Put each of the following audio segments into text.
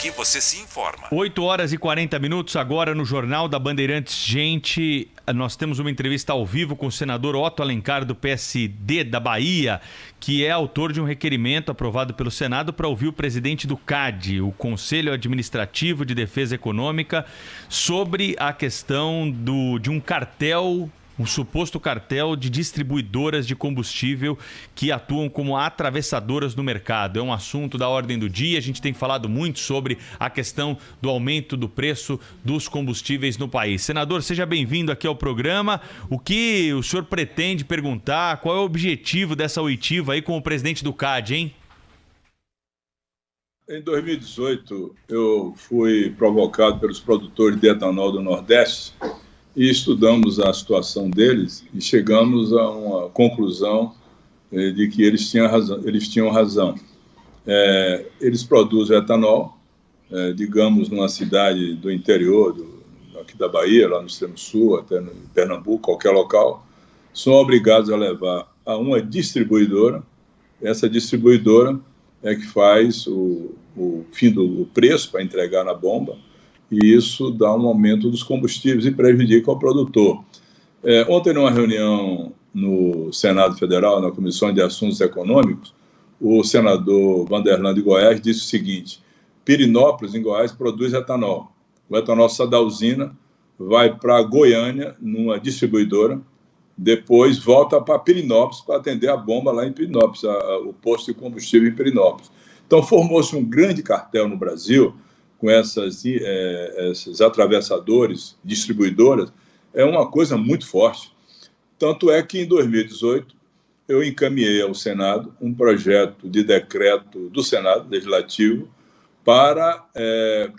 Aqui você se informa. 8h40 agora no Jornal da Bandeirantes. Gente, nós temos uma entrevista ao vivo com o senador Otto Alencar, do PSD da Bahia, que é autor de um requerimento aprovado pelo Senado para ouvir o presidente do CAD, o Conselho Administrativo de Defesa Econômica, sobre a questão de um cartel, um suposto cartel de distribuidoras de combustível que atuam como atravessadoras no mercado. É um assunto da ordem do dia. A gente tem falado muito sobre a questão do aumento do preço dos combustíveis no país. Senador, seja bem-vindo aqui ao programa. O que o senhor pretende perguntar? Qual é o objetivo dessa oitiva aí com o presidente do CAD, hein? Em 2018, eu fui provocado pelos produtores de etanol do Nordeste e estudamos a situação deles e chegamos a uma conclusão de que eles tinham razão. Eles produzem etanol, digamos, numa cidade do interior, aqui da Bahia, lá no extremo sul, até no Pernambuco, qualquer local, são obrigados a levar a uma distribuidora. Essa distribuidora é que faz o fim do preço para entregar na bomba, e isso dá um aumento dos combustíveis e prejudica o produtor. Ontem, numa reunião no Senado Federal, na Comissão de Assuntos Econômicos, o senador Vanderlan de Goiás disse o seguinte: Pirenópolis, em Goiás, produz etanol. O etanol sai da usina, vai para Goiânia, numa distribuidora, depois volta para Pirenópolis para atender a bomba lá em Pirenópolis, o posto de combustível em Pirenópolis. Então, formou-se um grande cartel no Brasil com esses atravessadores, distribuidoras. É uma coisa muito forte. Tanto é que, em 2018, eu encaminhei ao Senado um projeto de decreto do Senado Legislativo para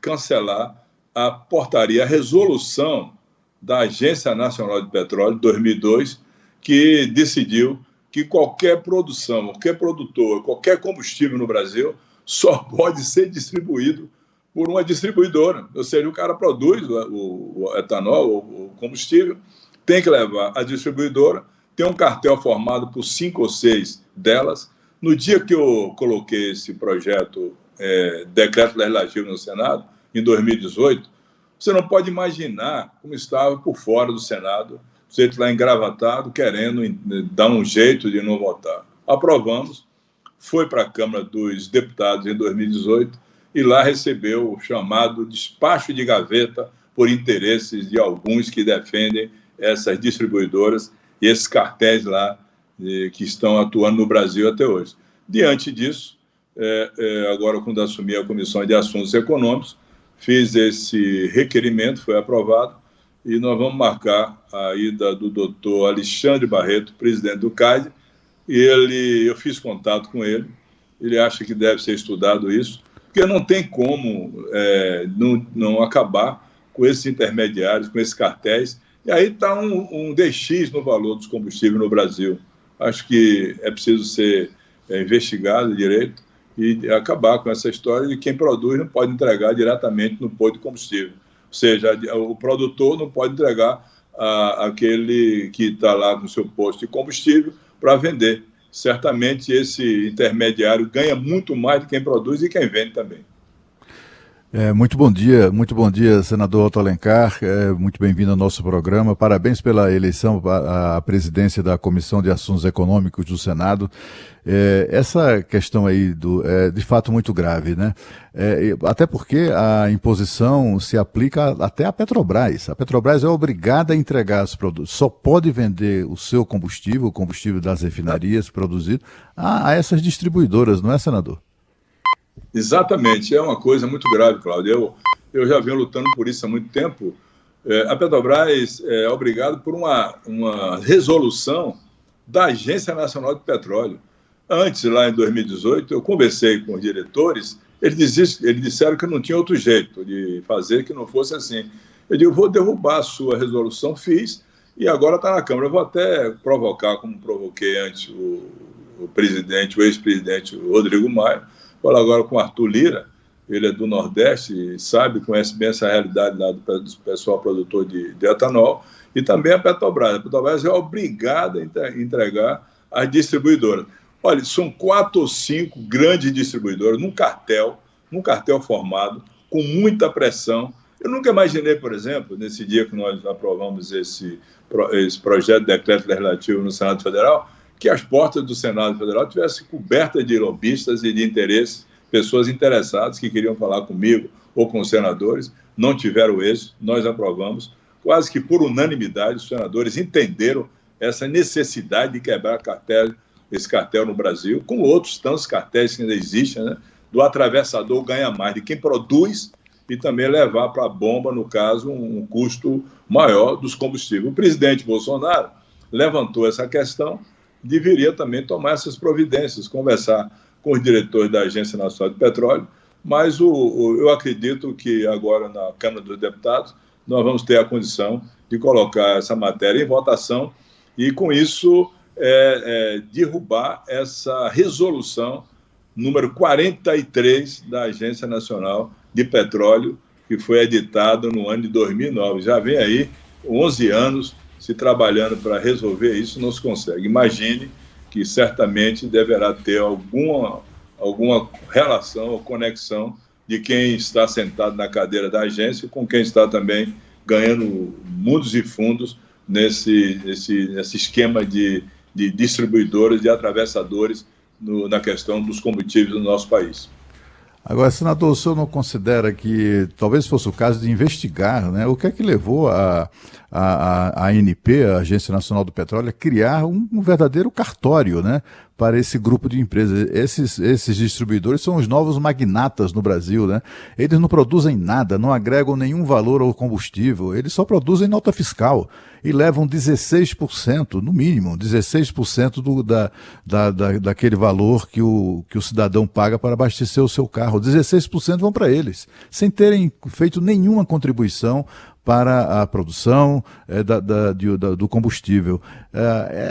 cancelar a portaria, a resolução da Agência Nacional de Petróleo, de 2002, que decidiu que qualquer produção, qualquer produtor, qualquer combustível no Brasil só pode ser distribuído por uma distribuidora. Ou seja, o cara produz o etanol, o combustível, tem que levar a distribuidora, tem um cartel formado por 5 ou 6 delas. No dia que eu coloquei esse projeto, decreto legislativo no Senado, em 2018, você não pode imaginar como estava por fora do Senado, o sujeito lá engravatado, querendo dar um jeito de não votar. Aprovamos, foi para a Câmara dos Deputados em 2018, e lá recebeu o chamado despacho de gaveta por interesses de alguns que defendem essas distribuidoras e esses cartéis lá que estão atuando no Brasil até hoje. Diante disso, agora, quando assumi a Comissão de Assuntos Econômicos, fiz esse requerimento, foi aprovado, e nós vamos marcar a ida do doutor Alexandre Barreto, presidente do CAD, e eu fiz contato com ele, ele acha que deve ser estudado isso, porque não tem como não acabar com esses intermediários, com esses cartéis, e aí está um DX no valor dos combustíveis no Brasil. Acho que é preciso ser investigado direito e acabar com essa história de quem produz não pode entregar diretamente no posto de combustível. Ou seja, o produtor não pode entregar aquele que está lá no seu posto de combustível para vender. Certamente esse intermediário ganha muito mais de quem produz e quem vende também. Muito bom dia, senador Otto Alencar, muito bem-vindo ao nosso programa, parabéns pela eleição à presidência da Comissão de Assuntos Econômicos do Senado. Essa questão aí é de fato muito grave, né? Até porque a imposição se aplica até à Petrobras. A Petrobras é obrigada a entregar os produtos, só pode vender o seu combustível, o combustível das refinarias produzido, a essas distribuidoras, não é, senador? Exatamente, é uma coisa muito grave, Cláudio. Eu já venho lutando por isso há muito tempo. A Petrobras é obrigada por uma resolução da Agência Nacional de Petróleo. Antes, lá em 2018, eu conversei com os diretores, eles disseram que não tinha outro jeito de fazer que não fosse assim. Eu digo, vou derrubar a sua resolução, fiz, e agora está na Câmara. Eu vou até provocar, como provoquei antes o ex-presidente Rodrigo Maia, falar agora com o Arthur Lira, ele é do Nordeste, sabe, conhece bem essa realidade lá do pessoal produtor de etanol, e também a Petrobras. A Petrobras é obrigada a entregar às distribuidoras. Olha, são 4 ou 5 grandes distribuidoras num cartel num cartel formado, com muita pressão. Eu nunca imaginei, por exemplo, nesse dia que nós aprovamos esse projeto de decreto legislativo no Senado Federal, que as portas do Senado Federal tivessem cobertas de lobistas e de interesses, pessoas interessadas que queriam falar comigo ou com os senadores, não tiveram êxito, nós aprovamos. Quase que por unanimidade, os senadores entenderam essa necessidade de quebrar esse cartel no Brasil, com outros tantos cartéis que ainda existem, né? Do atravessador ganha mais de quem produz e também levar para a bomba, no caso, um custo maior dos combustíveis. O presidente Bolsonaro levantou essa questão, deveria também tomar essas providências, conversar com os diretores da Agência Nacional de Petróleo, mas eu acredito que agora na Câmara dos Deputados nós vamos ter a condição de colocar essa matéria em votação e, com isso, derrubar essa resolução número 43 da Agência Nacional de Petróleo, que foi editada no ano de 2009. Já vem aí 11 anos se trabalhando para resolver isso, não se consegue. Imagine que certamente deverá ter alguma relação ou conexão de quem está sentado na cadeira da agência com quem está também ganhando mundos e fundos nesse esquema de distribuidores, de atravessadores na questão dos combustíveis do nosso país. Agora, senador, o senhor não considera que talvez fosse o caso de investigar, né? O que é que levou a ANP, a Agência Nacional do Petróleo, a criar um verdadeiro cartório, né, para esse grupo de empresas? Esses distribuidores são os novos magnatas no Brasil, né? Eles não produzem nada, não agregam nenhum valor ao combustível, eles só produzem nota fiscal e levam 16%, no mínimo, 16% daquele valor que o cidadão paga para abastecer o seu carro. 16% vão para eles, sem terem feito nenhuma contribuição para a produção do combustível.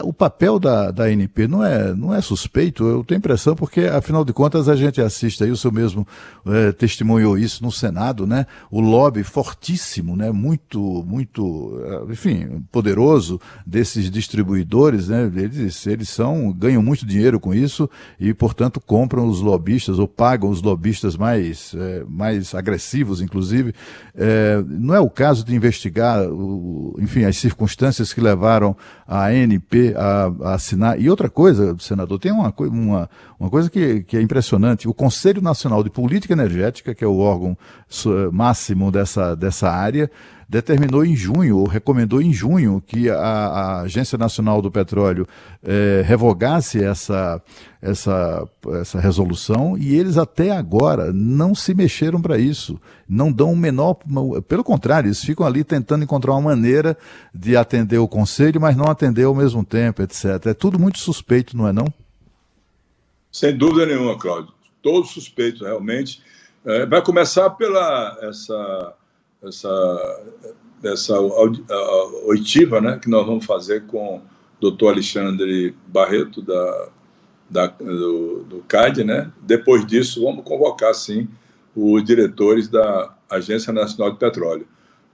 O papel da ANP não é suspeito, eu tenho impressão, porque, afinal de contas, a gente assiste aí, o senhor mesmo testemunhou isso no Senado, né? O lobby fortíssimo, né? Muito, enfim, poderoso desses distribuidores, né? Eles ganham muito dinheiro com isso e, portanto, compram os lobistas ou pagam os lobistas mais agressivos, inclusive. Não é o caso de investigar, enfim, as circunstâncias que levaram a ANP a assinar. E outra coisa, senador, tem uma coisa que é impressionante. O Conselho Nacional de Política Energética, que é o órgão máximo dessa área, determinou em junho, ou recomendou em junho, que a Agência Nacional do Petróleo revogasse essa resolução, e eles até agora não se mexeram para isso, não dão pelo contrário, eles ficam ali tentando encontrar uma maneira de atender o Conselho, mas não atender ao mesmo tempo, etc. É tudo muito suspeito, não é não? Sem dúvida nenhuma, Cláudio. Todos suspeitos, realmente. Vai começar pela essa oitiva, né, que nós vamos fazer com o doutor Alexandre Barreto, do CAD, né? Depois disso, vamos convocar, sim, os diretores da Agência Nacional de Petróleo.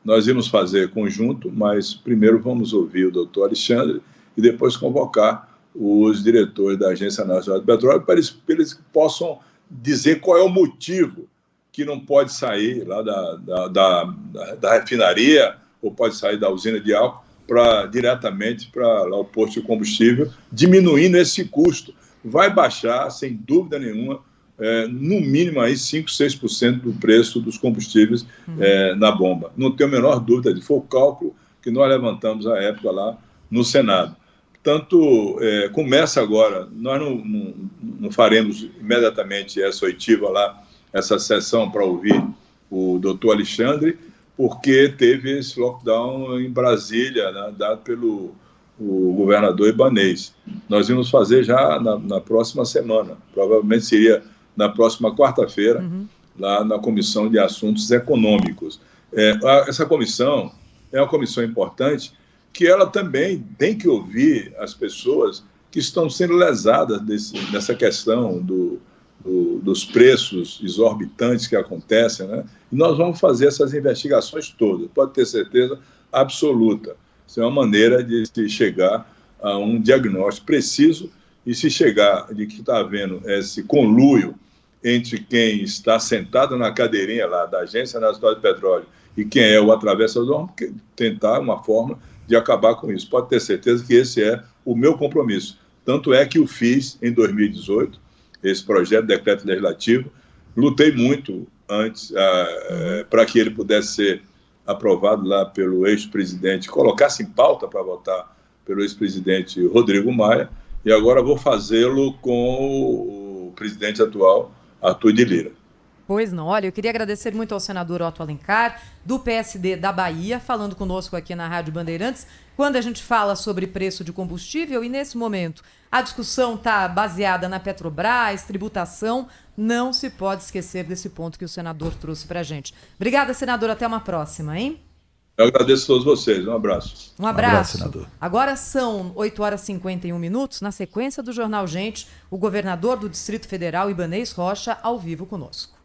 Nós íamos fazer conjunto, mas primeiro vamos ouvir o doutor Alexandre e depois convocar os diretores da Agência Nacional de Petróleo para eles possam dizer qual é o motivo que não pode sair lá da refinaria ou pode sair da usina de álcool diretamente para lá o posto de combustível, diminuindo esse custo. Vai baixar, sem dúvida nenhuma, no mínimo aí 5%, 6% do preço dos combustíveis na bomba. Não tenho a menor dúvida disso. Foi o cálculo que nós levantamos à época lá no Senado. Portanto, começa agora, nós não faremos imediatamente essa oitiva lá, essa sessão para ouvir o doutor Alexandre, porque teve esse lockdown em Brasília, né, dado pelo governador Ibanez. Nós íamos fazer já na próxima semana, provavelmente seria na próxima quarta-feira, lá na Comissão de Assuntos Econômicos. Essa comissão é uma comissão importante, que ela também tem que ouvir as pessoas que estão sendo lesadas nessa questão dos preços exorbitantes que acontecem, né? E nós vamos fazer essas investigações todas, pode ter certeza absoluta. Isso é uma maneira de se chegar a um diagnóstico preciso, e se chegar de que está havendo esse conluio entre quem está sentado na cadeirinha lá da Agência Nacional de Petróleo e quem é o atravessador, tentar uma forma de acabar com isso. Pode ter certeza que esse é o meu compromisso. Tanto é que eu fiz em 2018, esse projeto de decreto legislativo, lutei muito antes para que ele pudesse ser aprovado lá pelo ex-presidente, colocasse em pauta para votar pelo ex-presidente Rodrigo Maia, e agora vou fazê-lo com o presidente atual, Arthur de Lira. Pois não. Olha, eu queria agradecer muito ao senador Otto Alencar, do PSD da Bahia, falando conosco aqui na Rádio Bandeirantes, quando a gente fala sobre preço de combustível, e nesse momento a discussão está baseada na Petrobras, tributação, não se pode esquecer desse ponto que o senador trouxe para a gente. Obrigada, senador. Até uma próxima, hein? Eu agradeço a todos vocês. Um abraço. Um abraço, senador. Agora são 8h51. Na sequência do Jornal Gente, o governador do Distrito Federal, Ibanez Rocha, ao vivo conosco.